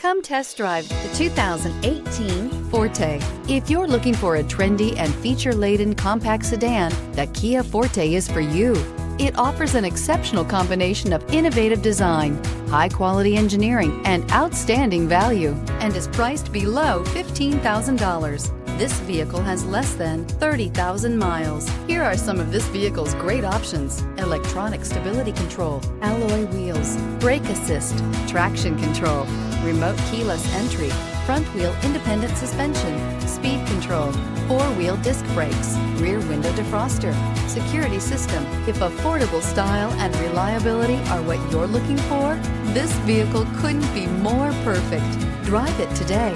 Come test drive the 2018 Forte. If you're looking for a trendy and feature-laden compact sedan, the Kia Forte is for you. It offers an exceptional combination of innovative design, high-quality engineering, and outstanding value, and is priced below $15,000. This vehicle has less than 30,000 miles. Here are some of this vehicle's great options: electronic stability control, alloy wheels, brake assist, traction control, remote keyless entry, front wheel independent suspension, speed control, four-wheel disc brakes, rear window defroster, security system. If affordable style and reliability are what you're looking for, this vehicle couldn't be more perfect. Drive it today.